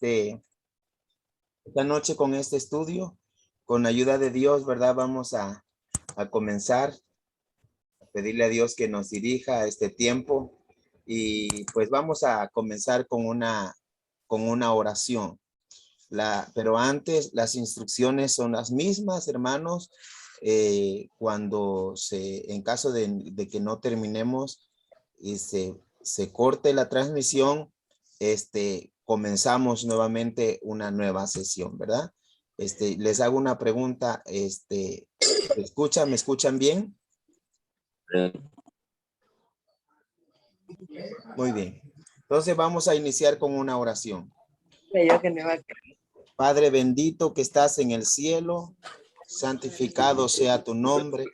esta noche con este estudio. Con ayuda de Dios, ¿verdad? Vamos a comenzar a pedirle a Dios que nos dirija este tiempo. Y pues vamos a comenzar con una oración. Pero antes, las instrucciones son las mismas, hermanos. En caso de que no terminemos y se corte la transmisión, comenzamos nuevamente una nueva sesión, ¿verdad? Les hago una pregunta, ¿me escuchan bien? Muy bien. Entonces vamos a iniciar con una oración. Padre bendito que estás en el cielo, santificado sea tu nombre.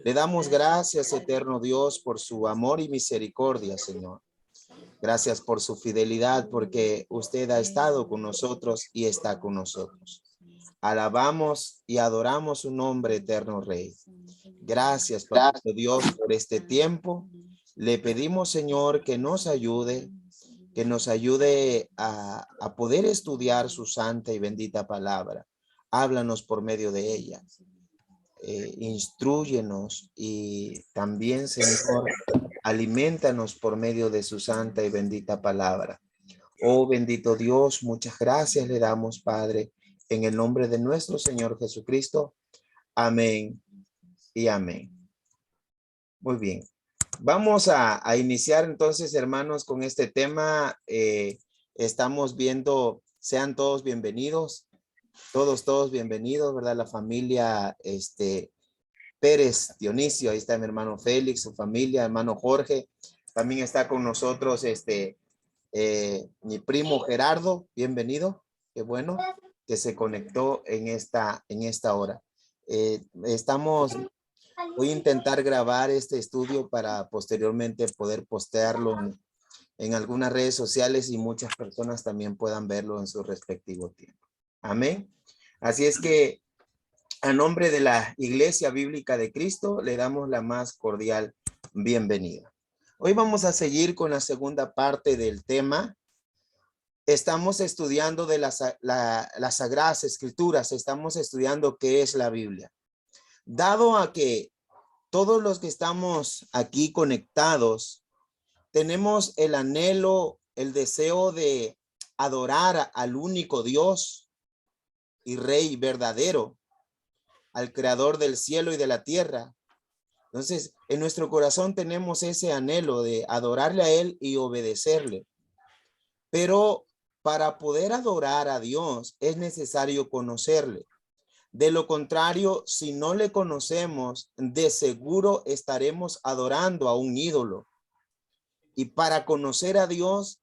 Le damos gracias, eterno Dios, por su amor y misericordia, Señor. Gracias por su fidelidad, porque usted ha estado con nosotros y está con nosotros. Alabamos y adoramos su nombre, eterno Rey. Gracias, Padre Dios, por este tiempo. Le pedimos, Señor, que nos ayude a poder estudiar su santa y bendita palabra. Háblanos por medio de ella. Instrúyenos y también, Señor, alimentanos por medio de su santa y bendita palabra. Oh bendito Dios, muchas gracias le damos, Padre, en el nombre de nuestro Señor Jesucristo. Amén y amén. Muy bien. Vamos a iniciar entonces, hermanos, con este tema. Estamos viendo, sean todos bienvenidos, todos bienvenidos, ¿verdad? La familia Pérez Dionisio, ahí está mi hermano Félix, su familia, hermano Jorge. También está con nosotros mi primo Gerardo, bienvenido. Qué bueno que se conectó en esta hora. Voy a intentar grabar este estudio para posteriormente poder postearlo en algunas redes sociales y muchas personas también puedan verlo en su respectivo tiempo. Amén. Así es que a nombre de la Iglesia Bíblica de Cristo le damos la más cordial bienvenida. Hoy vamos a seguir con la segunda parte del tema. Estamos estudiando de las Sagradas Escrituras, estamos estudiando qué es la Biblia. Dado a que todos los que estamos aquí conectados tenemos el anhelo, el deseo de adorar al único Dios y Rey verdadero, al Creador del cielo y de la tierra. Entonces, en nuestro corazón tenemos ese anhelo de adorarle a Él y obedecerle. Pero para poder adorar a Dios es necesario conocerle. De lo contrario, si no le conocemos, de seguro estaremos adorando a un ídolo. Y para conocer a Dios,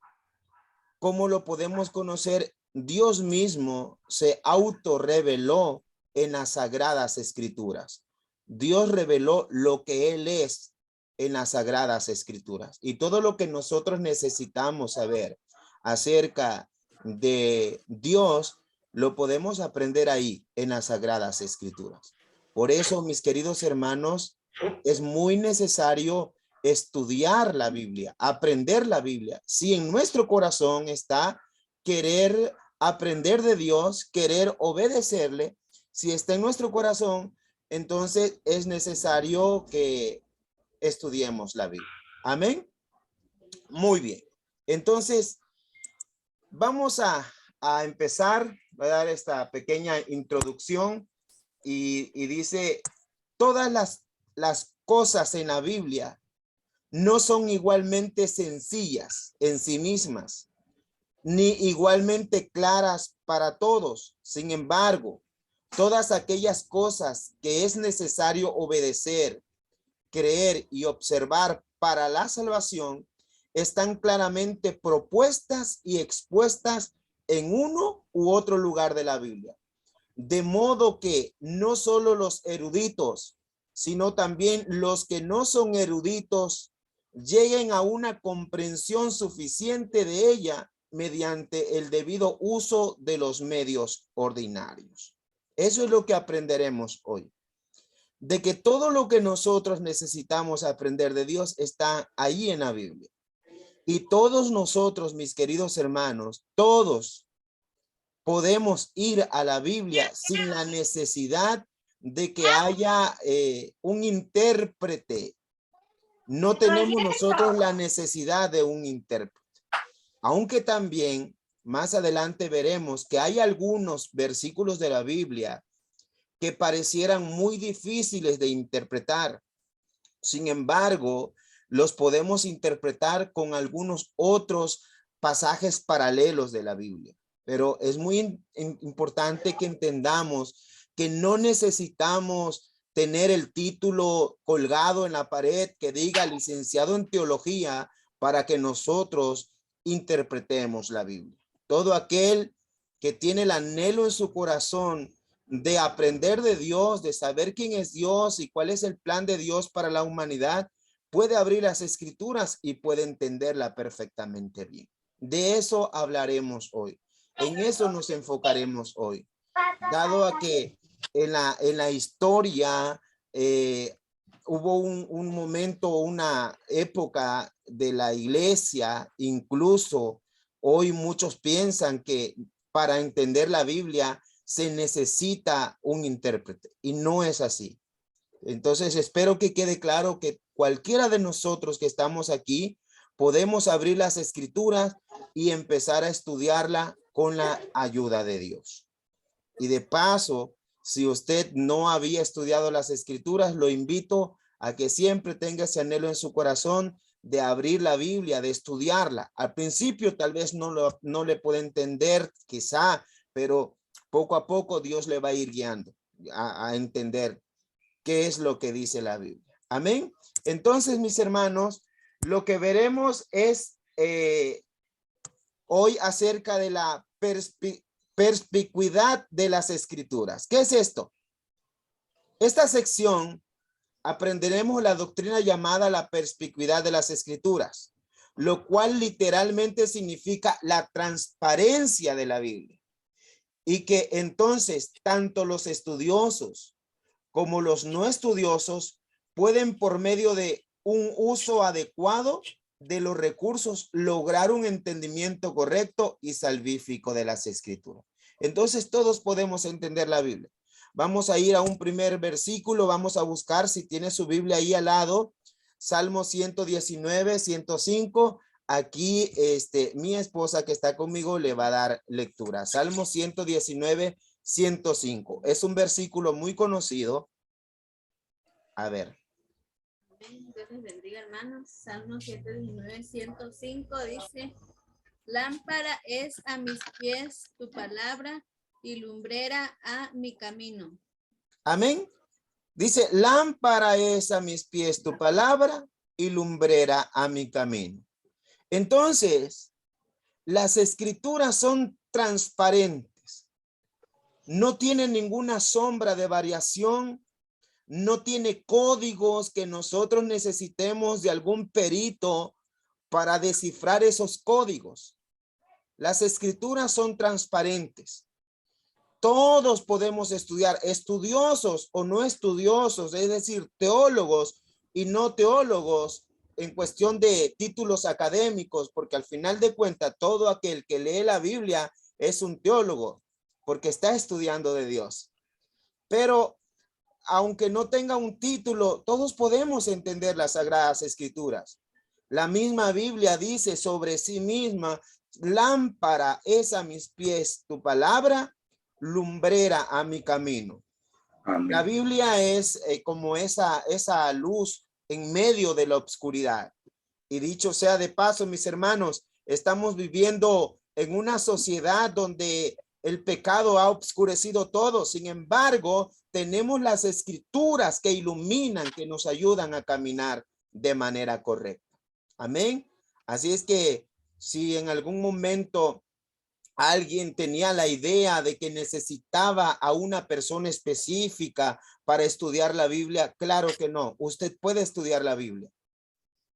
¿cómo lo podemos conocer? Dios mismo se autorreveló en las Sagradas Escrituras. Dios reveló lo que Él es en las Sagradas Escrituras. Y todo lo que nosotros necesitamos saber acerca de Dios, lo podemos aprender ahí en las Sagradas Escrituras. Por eso, mis queridos hermanos, es muy necesario estudiar la Biblia, aprender la Biblia. Si en nuestro corazón está querer aprender de Dios, querer obedecerle, si está en nuestro corazón, entonces es necesario que estudiemos la Biblia. Amén. Muy bien. Entonces, vamos a empezar. Voy a dar esta pequeña introducción y dice, todas las cosas en la Biblia no son igualmente sencillas en sí mismas, ni igualmente claras para todos. Sin embargo, todas aquellas cosas que es necesario obedecer, creer y observar para la salvación están claramente propuestas y expuestas en uno u otro lugar de la Biblia. De modo que no solo los eruditos, sino también los que no son eruditos lleguen a una comprensión suficiente de ella mediante el debido uso de los medios ordinarios. Eso es lo que aprenderemos hoy. De que todo lo que nosotros necesitamos aprender de Dios está ahí en la Biblia. Y todos nosotros, mis queridos hermanos, todos podemos ir a la Biblia sin la necesidad de que haya un intérprete. No tenemos nosotros la necesidad de un intérprete. Aunque también más adelante veremos que hay algunos versículos de la Biblia que parecieran muy difíciles de interpretar. Sin embargo, los podemos interpretar con algunos otros pasajes paralelos de la Biblia. Pero es muy importante que entendamos que no necesitamos tener el título colgado en la pared que diga licenciado en teología para que nosotros interpretemos la Biblia. Todo aquel que tiene el anhelo en su corazón de aprender de Dios, de saber quién es Dios y cuál es el plan de Dios para la humanidad, puede abrir las escrituras y puede entenderla perfectamente bien. De eso hablaremos hoy. En eso nos enfocaremos hoy. Dado a que en la historia hubo un momento, una época de la iglesia, incluso hoy muchos piensan que para entender la Biblia se necesita un intérprete y no es así. Entonces espero que quede claro que cualquiera de nosotros que estamos aquí podemos abrir las escrituras y empezar a estudiarla con la ayuda de Dios. Y de paso, si usted no había estudiado las escrituras, lo invito a que siempre tenga ese anhelo en su corazón de abrir la Biblia, de estudiarla. Al principio tal vez no le puede entender, quizá, pero poco a poco Dios le va a ir guiando a entender qué es lo que dice la Biblia. Amén. Entonces, mis hermanos, lo que veremos es hoy acerca de la perspicuidad de las escrituras. ¿Qué es esto? Esta sección aprenderemos la doctrina llamada la perspicuidad de las escrituras, lo cual literalmente significa la transparencia de la Biblia. Y que entonces tanto los estudiosos como los no estudiosos pueden por medio de un uso adecuado de los recursos lograr un entendimiento correcto y salvífico de las escrituras. Entonces todos podemos entender la Biblia. Vamos a ir a un primer versículo, vamos a buscar si tiene su Biblia ahí al lado, Salmo 119, 105. Aquí mi esposa que está conmigo le va a dar lectura. Salmo 119, 105. Es un versículo muy conocido. A ver. Dios les bendiga, hermanos. Salmo 119, 105 dice: lámpara es a mis pies tu palabra y lumbrera a mi camino. Amén. Dice, lámpara es a mis pies tu palabra y lumbrera a mi camino. Entonces, las escrituras son transparentes. No tienen ninguna sombra de variación. No tiene códigos que nosotros necesitemos de algún perito para descifrar esos códigos. Las escrituras son transparentes. Todos podemos estudiar, estudiosos o no estudiosos, es decir, teólogos y no teólogos en cuestión de títulos académicos, porque al final de cuentas todo aquel que lee la Biblia es un teólogo, porque está estudiando de Dios. Pero aunque no tenga un título, todos podemos entender las Sagradas Escrituras. La misma Biblia dice sobre sí misma, lámpara es a mis pies tu palabra, lumbrera a mi camino. Amén. La Biblia es como esa luz en medio de la oscuridad. Y dicho sea de paso, mis hermanos, estamos viviendo en una sociedad donde el pecado ha oscurecido todo. Sin embargo, tenemos las escrituras que iluminan, que nos ayudan a caminar de manera correcta. Amén. Así es que si en algún momento alguien tenía la idea de que necesitaba a una persona específica para estudiar la Biblia, claro que no. Usted puede estudiar la Biblia.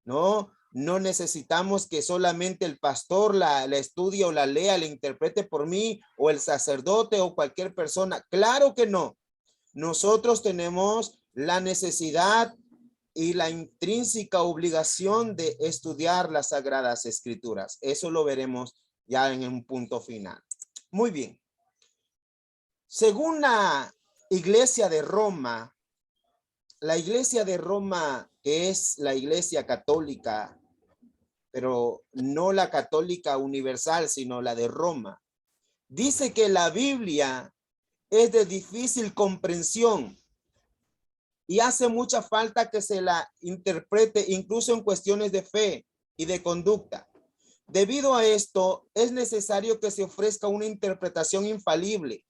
No necesitamos que solamente el pastor la estudie o la lea, la interprete por mí o el sacerdote o cualquier persona. Claro que no. Nosotros tenemos la necesidad y la intrínseca obligación de estudiar las Sagradas Escrituras. Eso lo veremos ya en un punto final. Muy bien. Según la Iglesia de Roma, que es la Iglesia católica, pero no la católica universal, sino la de Roma, dice que la Biblia es de difícil comprensión y hace mucha falta que se la interprete incluso en cuestiones de fe y de conducta. Debido a esto, es necesario que se ofrezca una interpretación infalible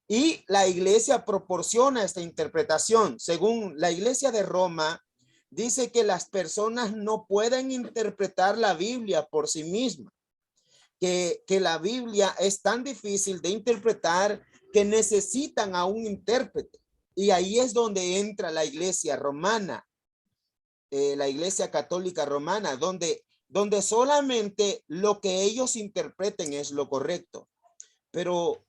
y la iglesia proporciona esta interpretación. Según la Iglesia de Roma, dice que las personas no pueden interpretar la Biblia por sí mismas, que la Biblia es tan difícil de interpretar que necesitan a un intérprete. Y ahí es donde entra la iglesia romana, la iglesia católica romana, donde solamente lo que ellos interpreten es lo correcto. Pero,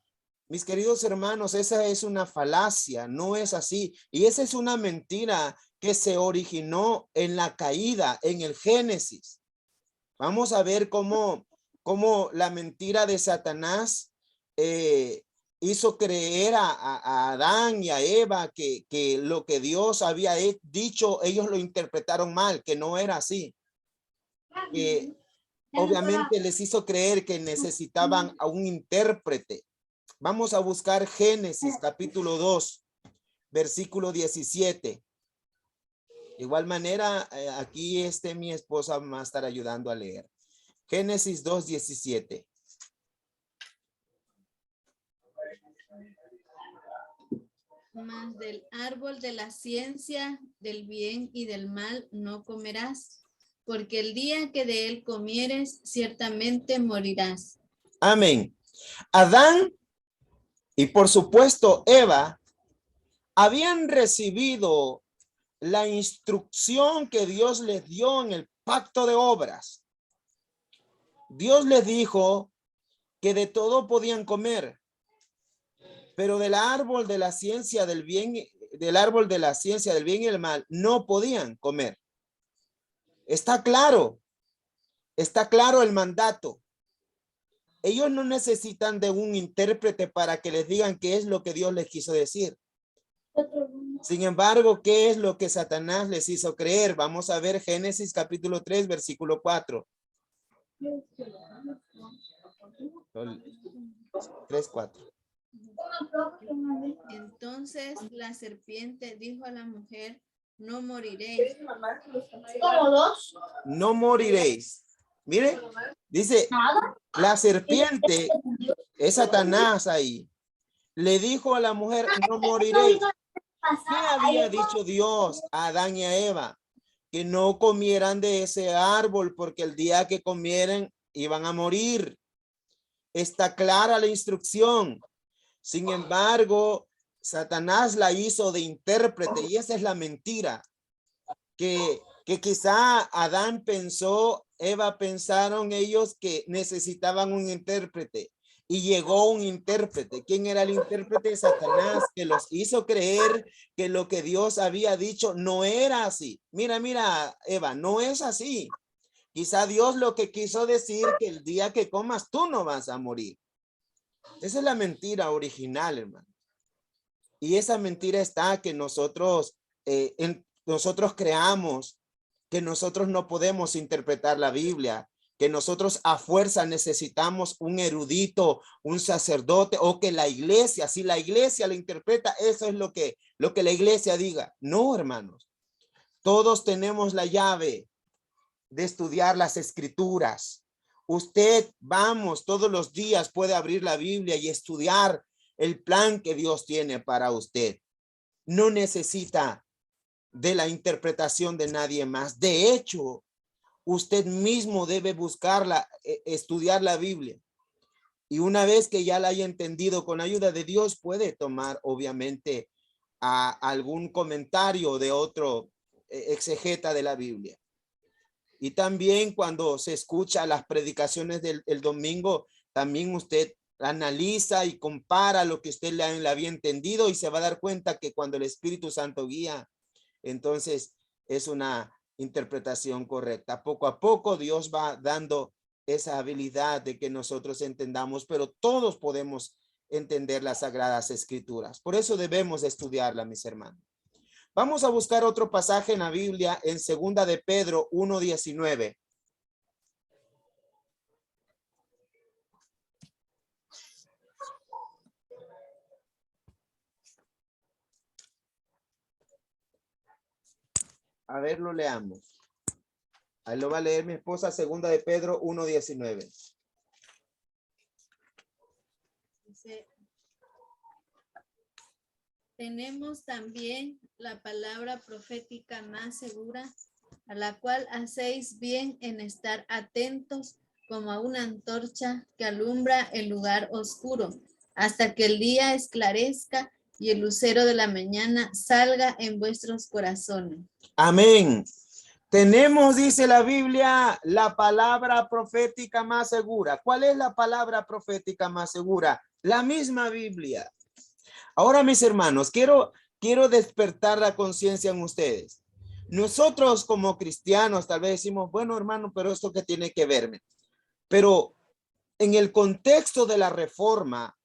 mis queridos hermanos, esa es una falacia, no es así. Y esa es una mentira que se originó en la caída, en el Génesis. Vamos a ver cómo la mentira de Satanás hizo creer a Adán y a Eva que lo que Dios había dicho, ellos lo interpretaron mal, que no era así. Obviamente les hizo creer que necesitaban a un intérprete. Vamos a buscar Génesis capítulo 2, versículo 17. De igual manera, aquí mi esposa me va a estar ayudando a leer. Génesis 2, 17. Mas del árbol de la ciencia del bien y del mal no comerás, porque el día que de él comieres, ciertamente morirás. Amén. Adán y por supuesto Eva habían recibido la instrucción que Dios les dio en el pacto de obras. Dios les dijo que de todo podían comer, pero del árbol de la ciencia del bien, del árbol de la ciencia del bien y el mal, no podían comer. Está claro el mandato. Ellos no necesitan de un intérprete para que les digan qué es lo que Dios les quiso decir. Sin embargo, ¿qué es lo que Satanás les hizo creer? Vamos a ver Génesis capítulo 3, versículo 4. 3, 4. Entonces la serpiente dijo a la mujer, no moriréis. No moriréis. Mire, dice, la serpiente, es Satanás ahí, le dijo a la mujer, no moriréis. ¿Qué había dicho Dios a Adán y a Eva? Que no comieran de ese árbol porque el día que comieran iban a morir. Está clara la instrucción. Sin embargo, Satanás la hizo de intérprete y esa es la mentira. Que quizá Adán pensó, Eva pensaron ellos que necesitaban un intérprete y llegó un intérprete. ¿Quién era el intérprete? Satanás, que los hizo creer que lo que Dios había dicho no era así. Mira, Eva, no es así. Quizá Dios lo que quiso decir que el día que comas tú no vas a morir. Esa es la mentira original, hermano. Y esa mentira está que nosotros creamos que nosotros no podemos interpretar la Biblia, que nosotros a fuerza necesitamos un erudito, un sacerdote o que la iglesia, si la iglesia lo interpreta, eso es lo que la iglesia diga. No, hermanos. Todos tenemos la llave de estudiar las escrituras. Usted, vamos, todos los días puede abrir la Biblia y estudiar el plan que Dios tiene para usted. No necesita de la interpretación de nadie más. De hecho, usted mismo debe buscarla, estudiar la Biblia. Y una vez que ya la haya entendido con ayuda de Dios, puede tomar, obviamente, algún comentario de otro exegeta de la Biblia. Y también cuando se escucha las predicaciones del domingo, también usted analiza y compara lo que usted le había entendido y se va a dar cuenta que cuando el Espíritu Santo guía, entonces es una interpretación correcta. Poco a poco Dios va dando esa habilidad de que nosotros entendamos, pero todos podemos entender las Sagradas Escrituras. Por eso debemos estudiarla, mis hermanos. Vamos a buscar otro pasaje en la Biblia en 2 de Pedro 1:19. A ver, lo leamos. Ahí lo va a leer mi esposa, 2 de Pedro 1:19. Dice, tenemos también la palabra profética más segura, a la cual hacéis bien en estar atentos como a una antorcha que alumbra el lugar oscuro, hasta que el día esclarezca y el lucero de la mañana salga en vuestros corazones. Amén. Tenemos, dice la Biblia, la palabra profética más segura. ¿Cuál es la palabra profética más segura? La misma Biblia. Ahora, mis hermanos, quiero despertar la conciencia en ustedes. Nosotros como cristianos tal vez decimos, bueno, hermano, pero esto qué tiene que verme. Pero en el contexto de la reforma,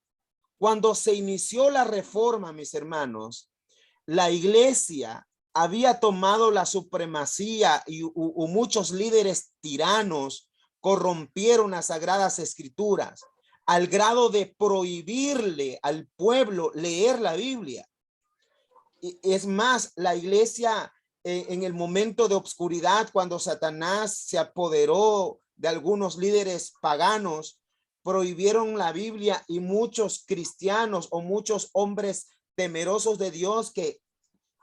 cuando se inició la reforma, mis hermanos, la iglesia había tomado la supremacía y muchos líderes tiranos corrompieron las Sagradas Escrituras al grado de prohibirle al pueblo leer la Biblia. Y es más, la iglesia en el momento de oscuridad, cuando Satanás se apoderó de algunos líderes paganos, prohibieron la Biblia y muchos cristianos o muchos hombres temerosos de Dios que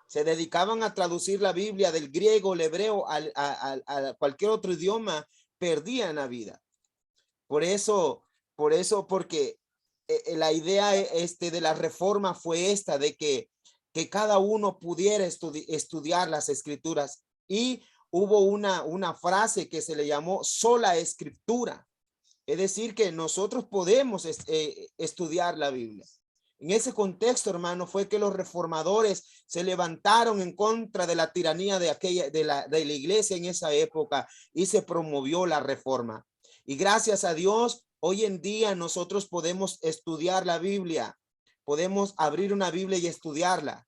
se dedicaban a traducir la Biblia del griego, el hebreo, a cualquier otro idioma, perdían la vida. Porque la idea de la reforma fue esta, de que cada uno pudiera estudiar las escrituras. Y hubo una frase que se le llamó sola escritura. Es decir, que nosotros podemos estudiar la Biblia. En ese contexto, hermano, fue que los reformadores se levantaron en contra de la tiranía de la iglesia en esa época y se promovió la reforma. Y gracias a Dios, hoy en día nosotros podemos estudiar la Biblia. Podemos abrir una Biblia y estudiarla.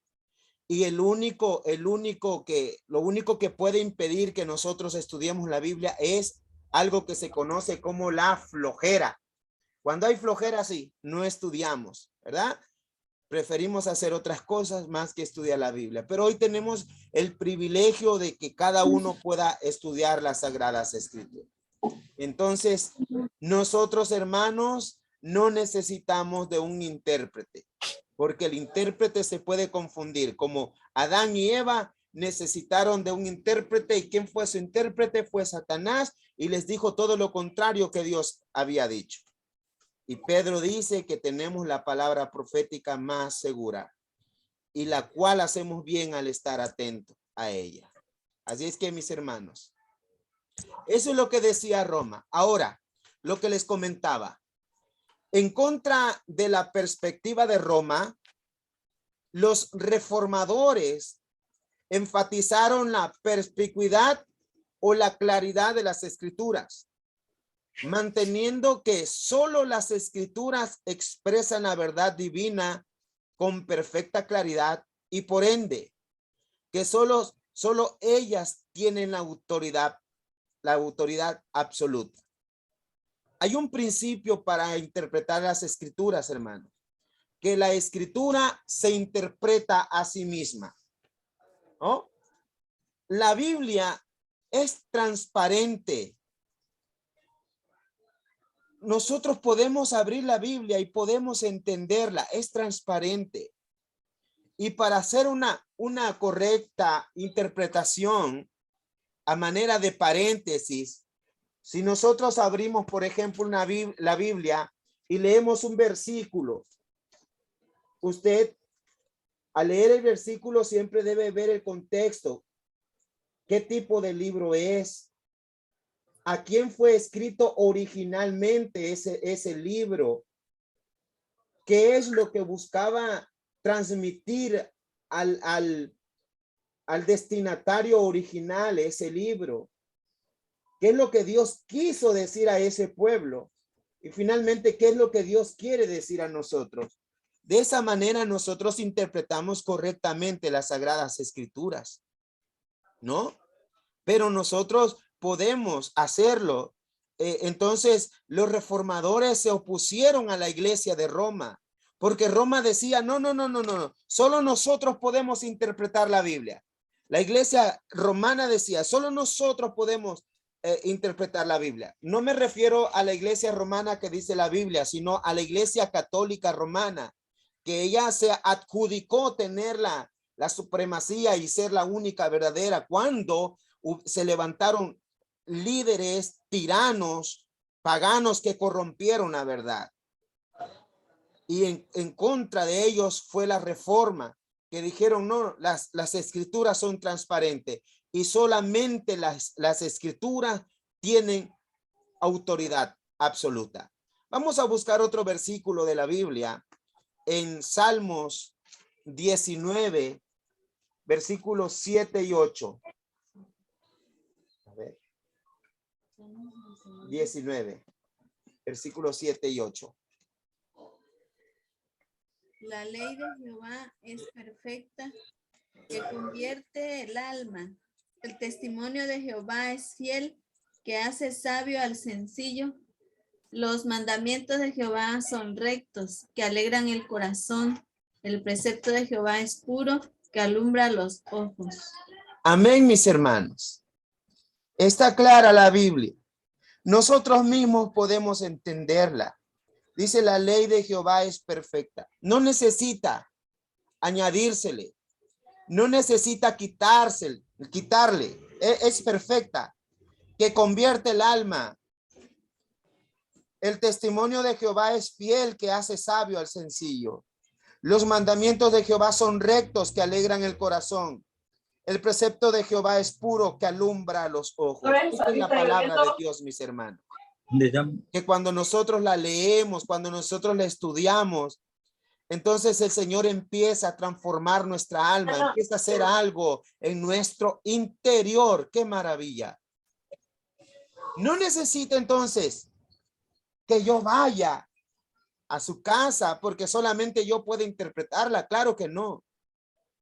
Y lo único que puede impedir que nosotros estudiemos la Biblia es algo que se conoce como la flojera. Cuando hay flojera, sí, no estudiamos, ¿verdad? Preferimos hacer otras cosas más que estudiar la Biblia. Pero hoy tenemos el privilegio de que cada uno pueda estudiar las Sagradas Escrituras. Entonces, nosotros, hermanos, no necesitamos de un intérprete, porque el intérprete se puede confundir. Como Adán y Eva necesitaron de un intérprete, y ¿quién fue su intérprete? Fue Satanás, y les dijo todo lo contrario que Dios había dicho. Y Pedro dice que tenemos la palabra profética más segura, y la cual hacemos bien al estar atentos a ella. Así es que, mis hermanos, eso es lo que decía Roma. Ahora, lo que les comentaba, en contra de la perspectiva de Roma, los reformadores enfatizaron la perspicuidad o la claridad de las escrituras, manteniendo que solo las escrituras expresan la verdad divina con perfecta claridad y por ende que solo ellas tienen la autoridad absoluta. Hay un principio para interpretar las escrituras, hermanos, que la escritura se interpreta a sí misma, ¿no? La Biblia es transparente. Nosotros podemos abrir la Biblia y podemos entenderla, es transparente. Y para hacer una correcta interpretación a manera de paréntesis, si nosotros abrimos, por ejemplo, la Biblia y leemos un versículo, usted al leer el versículo siempre debe ver el contexto. ¿Qué tipo de libro es? ¿A quién fue escrito originalmente ese libro? ¿Qué es lo que buscaba transmitir al al destinatario original de ese libro. ¿Qué es lo que Dios quiso decir a ese pueblo? Y finalmente, ¿qué es lo que Dios quiere decir a nosotros? De esa manera nosotros interpretamos correctamente las Sagradas Escrituras, ¿no? Pero nosotros podemos hacerlo. Entonces, los reformadores se opusieron a la iglesia de Roma, porque Roma decía, no, solo nosotros podemos interpretar la Biblia. La iglesia romana decía, solo nosotros podemos interpretar la Biblia. No me refiero a la iglesia romana que dice la Biblia, sino a la iglesia católica romana, que ella se adjudicó tener la supremacía y ser la única verdadera cuando se levantaron líderes tiranos, paganos que corrompieron la verdad. Y en contra de ellos fue la reforma, que dijeron, no, las escrituras son transparentes y solamente las escrituras tienen autoridad absoluta. Vamos a buscar otro versículo de la Biblia en Salmos 19, versículos 7 y 8. A ver. 19, versículos 7 y 8. La ley de Jehová es perfecta, que convierte el alma. El testimonio de Jehová es fiel, que hace sabio al sencillo. Los mandamientos de Jehová son rectos, que alegran el corazón. El precepto de Jehová es puro, que alumbra los ojos. Amén, mis hermanos. Está clara la Biblia. Nosotros mismos podemos entenderla. Dice, la ley de Jehová es perfecta. No necesita añadírsele. No necesita quitarle. Es perfecta. Que convierte el alma. El testimonio de Jehová es fiel, que hace sabio al sencillo. Los mandamientos de Jehová son rectos, que alegran el corazón. El precepto de Jehová es puro, que alumbra los ojos. Esta es la palabra de Dios, mis hermanos. Que cuando nosotros la leemos, cuando nosotros la estudiamos, entonces el Señor empieza a transformar nuestra alma, empieza a hacer algo en nuestro interior. ¡Qué maravilla! No necesita entonces que yo vaya a su casa porque solamente yo puedo interpretarla. Claro que no.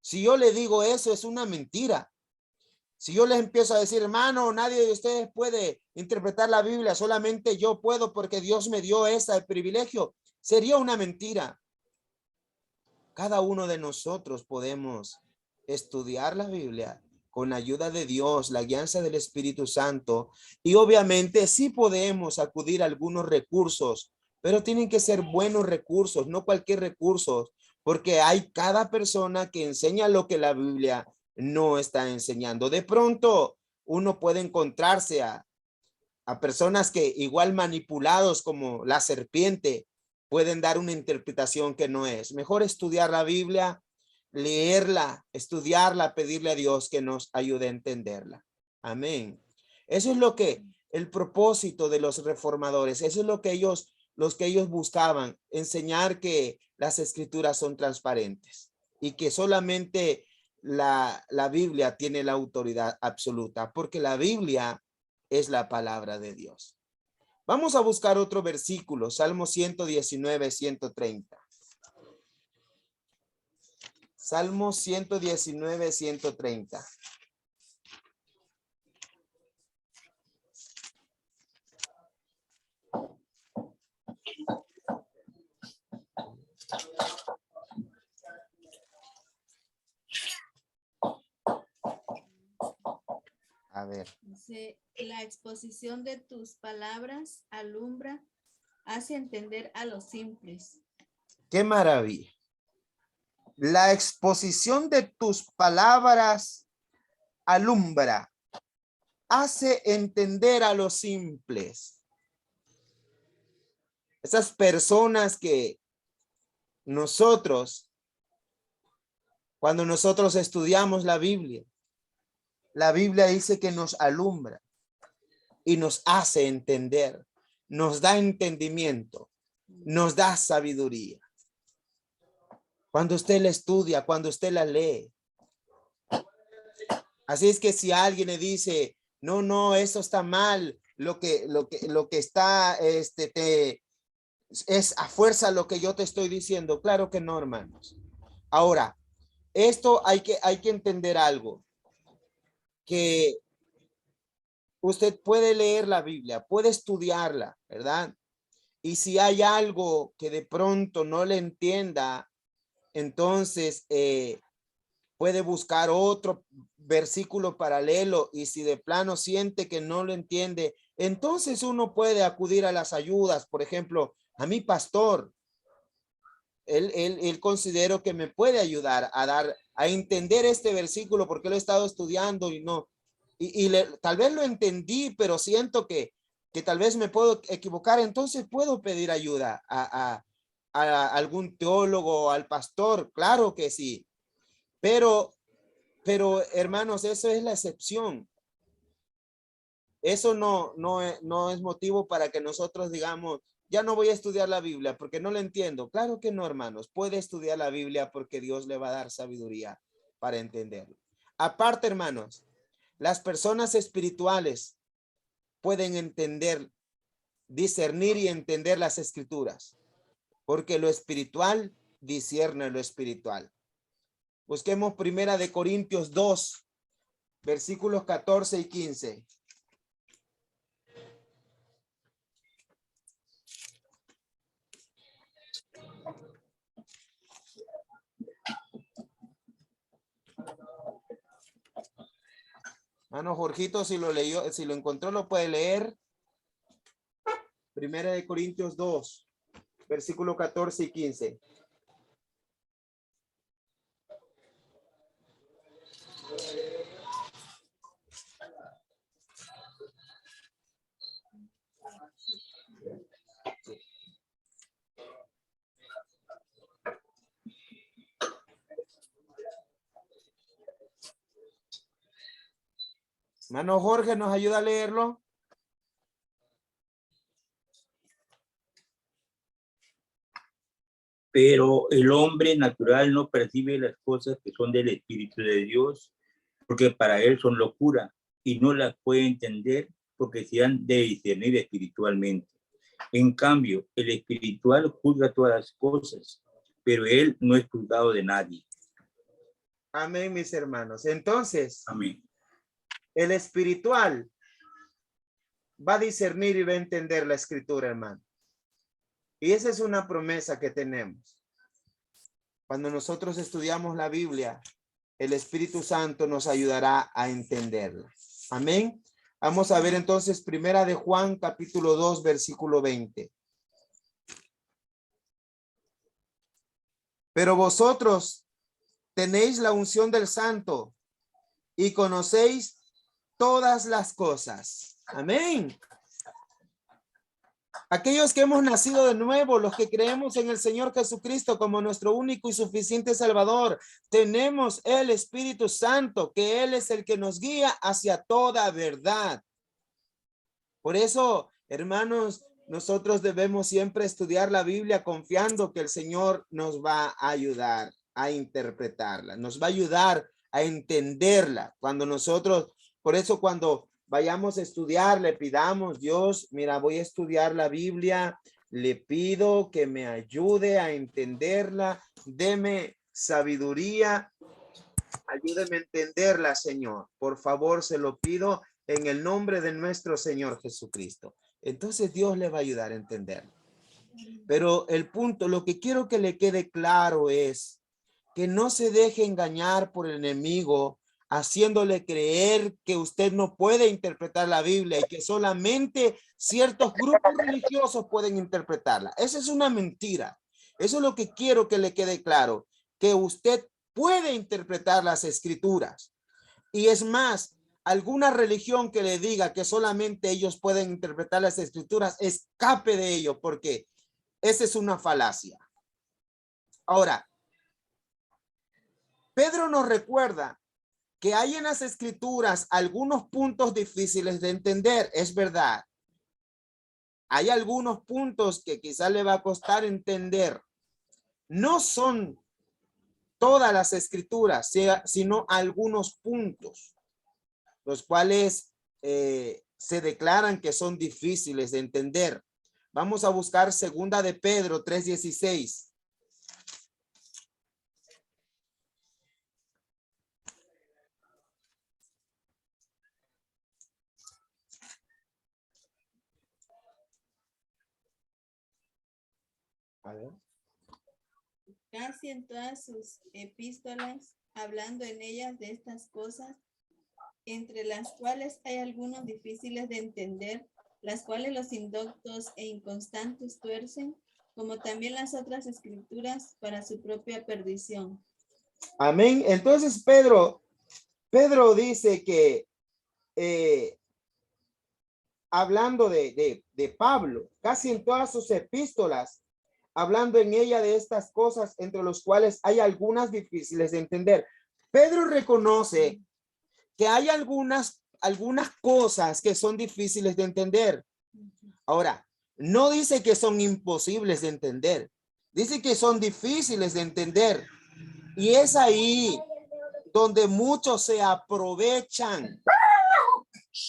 Si yo le digo eso, es una mentira. Si yo les empiezo a decir, hermano, nadie de ustedes puede interpretar la Biblia, solamente yo puedo porque Dios me dio ese privilegio, sería una mentira. Cada uno de nosotros podemos estudiar la Biblia con la ayuda de Dios, la guianza del Espíritu Santo, y obviamente sí podemos acudir a algunos recursos, pero tienen que ser buenos recursos, no cualquier recurso, porque hay cada persona que enseña lo que la Biblia no está enseñando. De pronto uno puede encontrarse a personas que igual manipulados como la serpiente pueden dar una interpretación que no es. Mejor estudiar la Biblia, leerla, estudiarla, pedirle a Dios que nos ayude a entenderla. Amén. Eso es lo que el propósito de los reformadores, eso es lo que ellos buscaban, enseñar que las escrituras son transparentes y que solamente la Biblia tiene la autoridad absoluta, porque la Biblia es la palabra de Dios. Vamos a buscar otro versículo, Salmo 119, 130. Salmo 119, 130. A ver. Dice, la exposición de tus palabras alumbra, hace entender a los simples. ¡Qué maravilla! La exposición de tus palabras alumbra, hace entender a los simples. Esas personas que nosotros, cuando nosotros estudiamos la Biblia dice que nos alumbra y nos hace entender, nos da entendimiento, nos da sabiduría. Cuando usted la estudia, cuando usted la lee, Así es que si alguien le dice, no, no, eso está mal, lo que está, es a fuerza lo que yo te estoy diciendo. Claro que no, hermanos. Ahora, esto hay que entender algo, que usted puede leer la Biblia, puede estudiarla, ¿verdad? Y si hay algo que de pronto no le entienda, entonces puede buscar otro versículo paralelo, y si de plano siente que no lo entiende, entonces uno puede acudir a las ayudas. Por ejemplo, a mi pastor, él considero que me puede ayudar a entender este versículo porque lo he estado estudiando y no, tal vez lo entendí, pero siento que tal vez me puedo equivocar, entonces puedo pedir ayuda a algún teólogo, al pastor, claro que sí, pero hermanos, eso es la excepción. Eso no es motivo para que nosotros digamos, ya no voy a estudiar la Biblia porque no la entiendo. Claro que no, hermanos. Puede estudiar la Biblia porque Dios le va a dar sabiduría para entenderlo. Aparte, hermanos, las personas espirituales pueden entender, discernir y entender las escrituras, porque lo espiritual discierne lo espiritual. Busquemos Primera de Corintios 2, versículos 14 y 15. Mano Jorgito, si lo leyó, si lo encontró, lo puede leer. Primera de Corintios 2, versículo 14 y 15. Mano Jorge, ¿nos ayuda a leerlo? Pero el hombre natural no percibe las cosas que son del Espíritu de Dios, porque para él son locura y no las puede entender porque se han de discernir espiritualmente. En cambio, el espiritual juzga todas las cosas, pero él no es juzgado de nadie. Amén, mis hermanos. Entonces, amén. El espiritual va a discernir y va a entender la escritura, hermano. Y esa es una promesa que tenemos. Cuando nosotros estudiamos la Biblia, el Espíritu Santo nos ayudará a entenderla. Amén. Vamos a ver entonces Primera de Juan, capítulo 2, versículo 20. Pero vosotros tenéis la unción del Santo y conocéis todas las cosas. Amén. Aquellos que hemos nacido de nuevo, los que creemos en el Señor Jesucristo como nuestro único y suficiente Salvador, tenemos el Espíritu Santo, que Él es el que nos guía hacia toda verdad. Por eso, hermanos, nosotros debemos siempre estudiar la Biblia confiando que el Señor nos va a ayudar a interpretarla, nos va a ayudar a entenderla. Cuando nosotros, por eso cuando vayamos a estudiar, le pidamos, Dios, mira, voy a estudiar la Biblia, le pido que me ayude a entenderla, deme sabiduría, ayúdeme a entenderla, Señor. Por favor, se lo pido en el nombre de nuestro Señor Jesucristo. Entonces Dios le va a ayudar a entenderlo. Pero el punto, lo que quiero que le quede claro es que no se deje engañar por el enemigo, haciéndole creer que usted no puede interpretar la Biblia y que solamente ciertos grupos religiosos pueden interpretarla. Esa es una mentira. Eso es lo que quiero que le quede claro, que usted puede interpretar las escrituras. Y es más, alguna religión que le diga que solamente ellos pueden interpretar las escrituras, escape de ello, porque esa es una falacia. Ahora, Pedro nos recuerda que hay en las escrituras algunos puntos difíciles de entender, es verdad. Hay algunos puntos que quizás le va a costar entender. No son todas las escrituras, sino algunos puntos. los cuales se declaran que son difíciles de entender. Vamos a buscar segunda de Pedro 3:16. A ver. Casi en todas sus epístolas, hablando en ellas de estas cosas, entre las cuales hay algunos difíciles de entender, las cuales los indoctos e inconstantes tuercen, como también las otras escrituras para su propia perdición. Amén. Entonces Pedro dice que hablando de Pablo, casi en todas sus epístolas, hablando en ella de estas cosas, entre los cuales hay algunas difíciles de entender. Pedro reconoce que hay algunas cosas que son difíciles de entender. Ahora, no dice que son imposibles de entender. Dice que son difíciles de entender. Y es ahí donde muchos se aprovechan,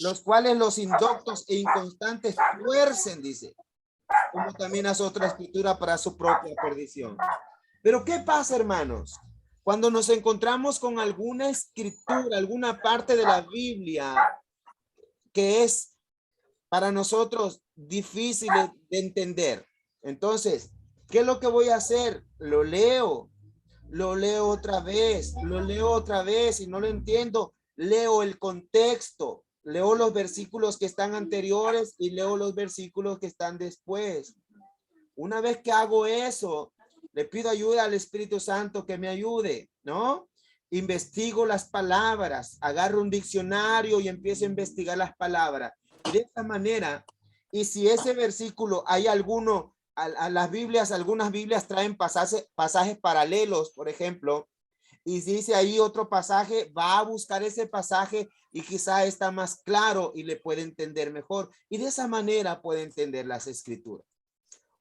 los cuales los indoctos e inconstantes tuercen, dice, como también hace otra escritura para su propia perdición. Pero ¿qué pasa, hermanos? Cuando nos encontramos con alguna escritura, alguna parte de la Biblia que es para nosotros difícil de entender. Entonces, ¿qué es lo que voy a hacer? Lo leo otra vez, lo leo otra vez y no lo entiendo. Leo el contexto, leo los versículos que están anteriores y leo los versículos que están después. Una vez que hago eso, le pido ayuda al Espíritu Santo que me ayude, ¿no? Investigo las palabras, agarro un diccionario y empiezo a investigar las palabras. Y de esta manera, y si ese versículo hay alguno, a las Biblias, algunas Biblias traen pasajes paralelos, por ejemplo, y dice ahí otro pasaje, va a buscar ese pasaje y quizá está más claro y le puede entender mejor. Y de esa manera puede entender las escrituras.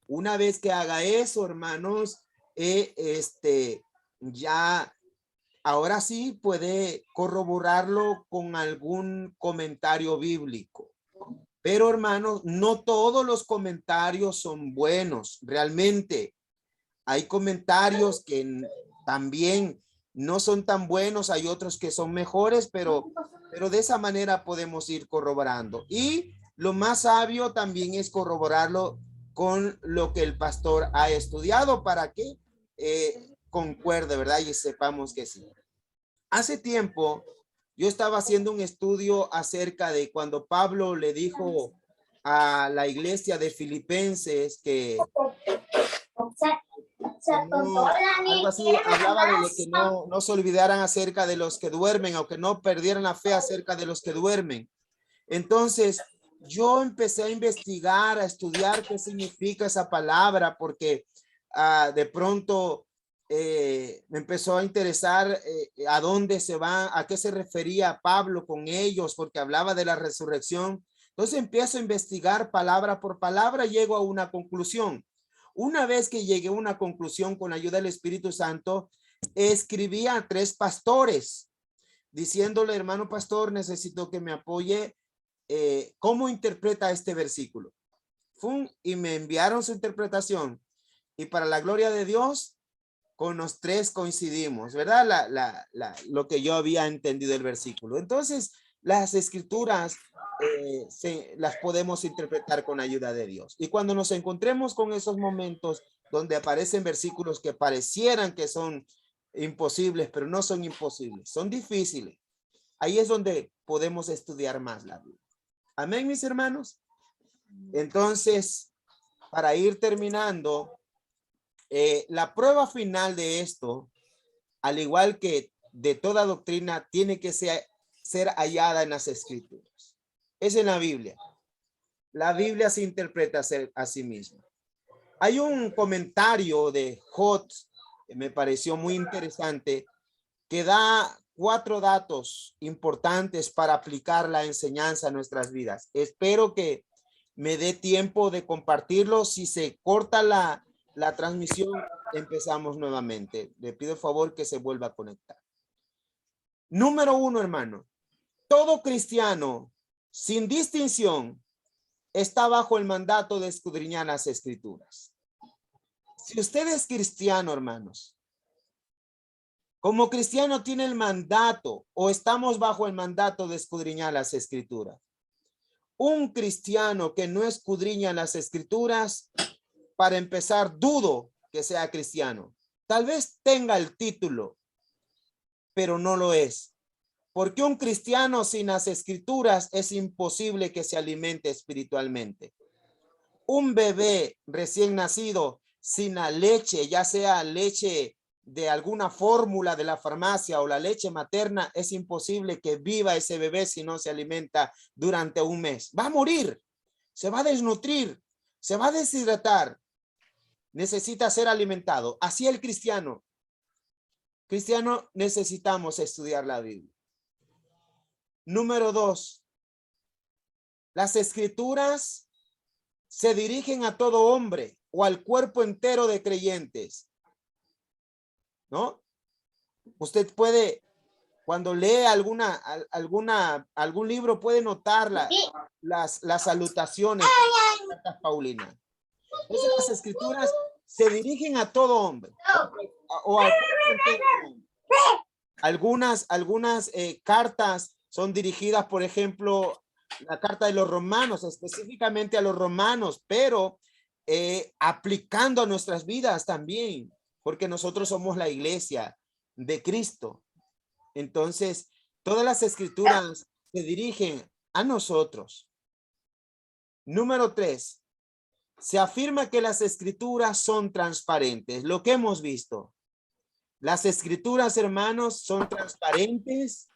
Una vez que haga eso, hermanos, ya ahora sí puede corroborarlo con algún comentario bíblico. Pero, hermanos, no todos los comentarios son buenos. Realmente hay comentarios que también no son tan buenos. Hay otros que son mejores, pero de esa manera podemos ir corroborando. Y lo más sabio también es corroborarlo con lo que el pastor ha estudiado para que concuerde, ¿verdad? Y sepamos que sí. Hace tiempo yo estaba haciendo un estudio acerca de cuando Pablo le dijo a la iglesia de Filipenses que algo así, hablaba de que no se olvidaran acerca de los que duermen o que no perdieran la fe acerca de los que duermen. Entonces, yo empecé a investigar, a estudiar qué significa esa palabra, porque de pronto me empezó a interesar a dónde se va, a qué se refería Pablo con ellos, porque hablaba de la resurrección. Entonces empiezo a investigar palabra por palabra, llego a una conclusión. Una vez que llegué a una conclusión con la ayuda del Espíritu Santo, escribí a 3 pastores, diciéndole, hermano pastor, necesito que me apoye. ¿Cómo interpreta este versículo? Y me enviaron su interpretación. Y para la gloria de Dios, con los 3 coincidimos, ¿verdad? Lo que yo había entendido del versículo. Entonces, las escrituras las podemos interpretar con ayuda de Dios. Y cuando nos encontremos con esos momentos donde aparecen versículos que parecieran que son imposibles, pero no son imposibles, son difíciles, ahí es donde podemos estudiar más la Biblia. Amén, mis hermanos. Entonces, para ir terminando, la prueba final de esto, al igual que de toda doctrina, tiene que ser hallada en las escrituras. Es en la Biblia. La Biblia se interpreta a sí misma. Hay un comentario de Hot que me pareció muy interesante, que da 4 datos importantes para aplicar la enseñanza a nuestras vidas. Espero que me dé tiempo de compartirlo. Si se corta la transmisión, empezamos nuevamente. Le pido favor que se vuelva a conectar. Número 1, hermano. Todo cristiano, sin distinción, está bajo el mandato de escudriñar las escrituras. Si usted es cristiano, hermanos, como cristiano tiene el mandato o estamos bajo el mandato de escudriñar las escrituras. Un cristiano que no escudriña las escrituras, para empezar, dudo que sea cristiano. Tal vez tenga el título, pero no lo es. Porque un cristiano sin las escrituras es imposible que se alimente espiritualmente. Un bebé recién nacido sin la leche, ya sea leche de alguna fórmula de la farmacia o la leche materna, es imposible que viva ese bebé si no se alimenta durante un mes. Va a morir, se va a desnutrir, se va a deshidratar. Necesita ser alimentado. Así el cristiano. Cristiano, necesitamos estudiar la Biblia. Número 2. Las escrituras se dirigen a todo hombre o al cuerpo entero de creyentes. ¿No? Usted puede, cuando lee algún libro, puede notar las salutaciones paulinas. Entonces, las escrituras se dirigen a todo hombre o al cuerpo entero. Algunas cartas son dirigidas, por ejemplo, la carta de los romanos, específicamente a los romanos, pero aplicando a nuestras vidas también, porque nosotros somos la iglesia de Cristo. Entonces, todas las escrituras se dirigen a nosotros. Número 3. Se afirma que las escrituras son transparentes. Lo que hemos visto. Las escrituras, hermanos, son transparentes.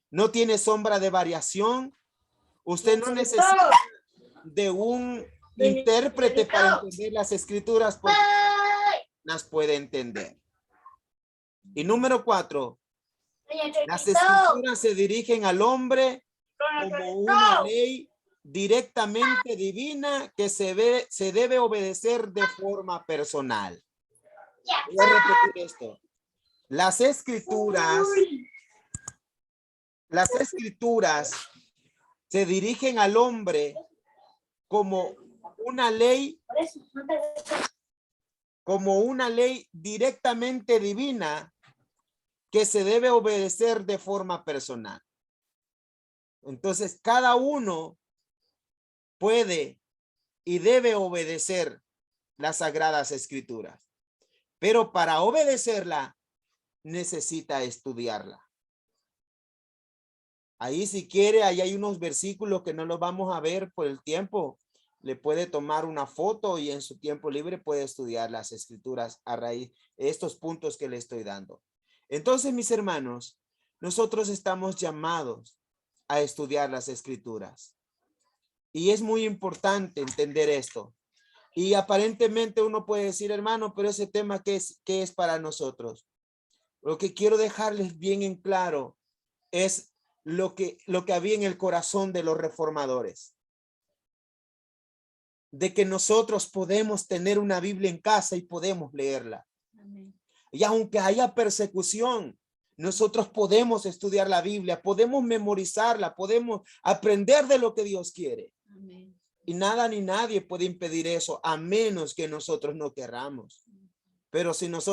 No tiene sombra de variación. Usted no necesita de un intérprete para entender las escrituras, porque las puede entender. Y número 4, las escrituras se dirigen al hombre como una ley directamente divina que se debe obedecer de forma personal. Voy a repetir esto. Las escrituras se dirigen al hombre como una ley directamente divina que se debe obedecer de forma personal. Entonces, cada uno puede y debe obedecer las sagradas escrituras, pero para obedecerla necesita estudiarla. Ahí, si quiere, ahí hay unos versículos que no los vamos a ver por el tiempo. Le puede tomar una foto y en su tiempo libre puede estudiar las escrituras a raíz de estos puntos que le estoy dando. Entonces, mis hermanos, nosotros estamos llamados a estudiar las escrituras. Y es muy importante entender esto. Y aparentemente uno puede decir, hermano, pero ese tema, ¿qué es para nosotros? Lo que quiero dejarles bien en claro es lo que había en el corazón de los reformadores. De que nosotros podemos tener una Biblia en casa y podemos leerla. Amén. Y aunque haya persecución, nosotros podemos estudiar la Biblia, podemos memorizarla, podemos aprender de lo que Dios quiere. Amén. Y nada ni nadie puede impedir eso, a menos que nosotros no querramos. Pero si nosotros